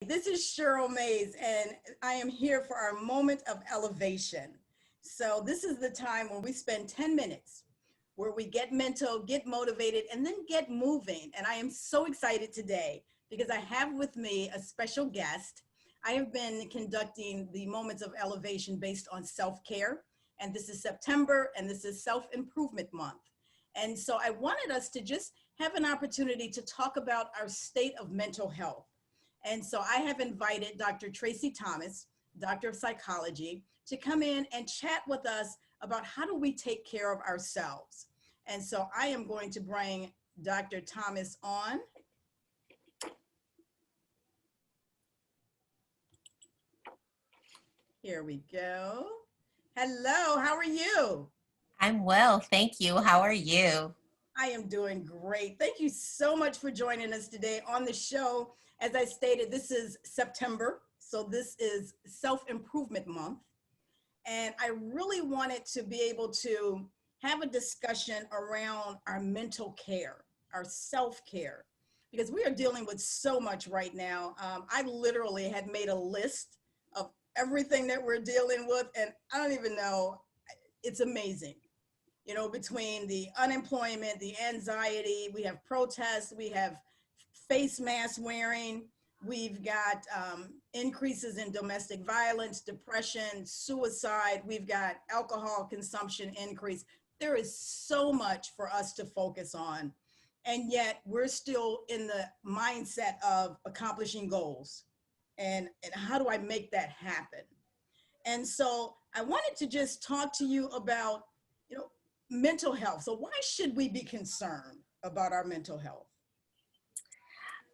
This is Cheryl Mays, and I am here for our moment of elevation. So, this is the time when we spend 10 minutes where we get mental, get motivated, and then get moving. And I am so excited today because I have with me a special guest. I have been conducting the moments of elevation based on self care, and this is September, and this is Self Improvement Month. And so, I wanted us to just have an opportunity to talk about our state of mental health. And so I have invited Dr. Tracey Thomas, Doctor of Psychology, to come in and chat with us about how do we take care of ourselves. And so I am going to bring Dr. Thomas on. Here we go. Hello, how are you? I'm well, thank you. How are you? I am doing great. Thank you so much for joining us today on the show. As I stated, this is September, so this is Self-Improvement Month. And I really wanted to be able to have a discussion around our mental care, our self-care, because we are dealing with so much right now. I literally had made a list of everything that we're dealing with, and I don't even know, it's amazing. You know, between the unemployment, the anxiety, we have protests, we have face mask wearing, we've got increases in domestic violence, depression, suicide, we've got alcohol consumption increase. There is so much for us to focus on. And yet we're still in the mindset of accomplishing goals. And how do I make that happen? And so I wanted to just talk to you about, you know, mental health. So why should we be concerned about our mental health?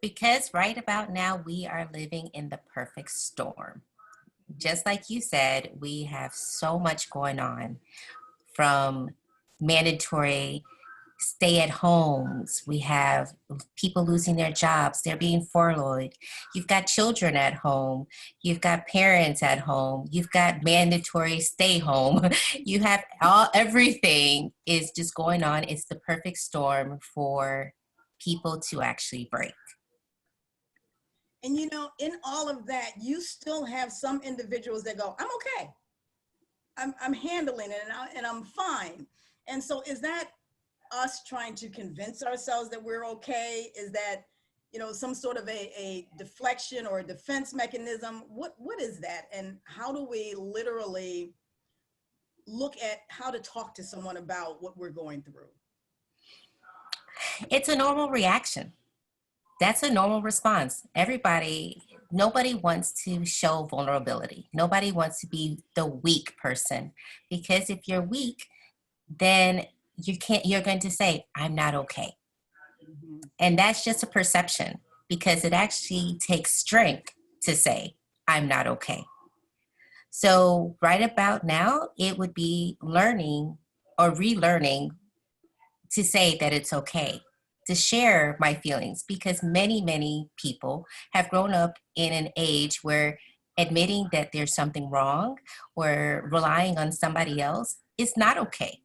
Because right about now, we are living in the perfect storm. Just like you said, we have so much going on, from mandatory stay at homes. We have people losing their jobs. They're being furloughed. You've got children at home. You've got parents at home. You've got mandatory stay home. You have everything is just going on. It's the perfect storm for people to actually break. And you know, in all of that, you still have some individuals that go, I'm okay. I'm handling it and I'm fine. And so is that us trying to convince ourselves that we're okay? Is that, you know, some sort of a deflection or a defense mechanism? What is that? And how do we literally look at how to talk to someone about what we're going through? It's a normal reaction. That's a normal response. Nobody wants to show vulnerability. Nobody wants to be the weak person, because if you're weak, then you're going to say, I'm not okay. Mhm. And that's just a perception, because it actually takes strength to say, I'm not okay. So right about now, it would be learning or relearning to say that it's okay to share my feelings, because many people have grown up in an age where admitting that there's something wrong or relying on somebody else is not okay,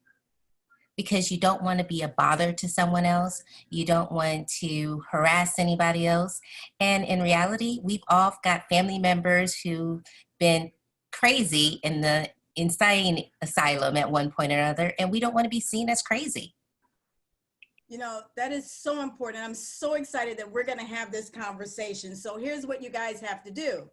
because you don't want to be a bother to someone else. You don't want to harass anybody else. And in reality, we've all got family members who've been crazy in the insane asylum at one point or another, and we don't want to be seen as crazy. You know, that is so important. I'm so excited that we're going to have this conversation. So here's what you guys have to do.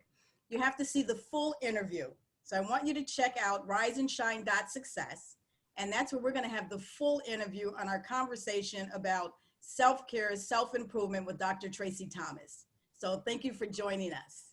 You have to see the full interview. So I want you to check out riseandshine.success. And that's where we're going to have the full interview on our conversation about self-care, self-improvement with Dr. Tracey Thomas. So thank you for joining us.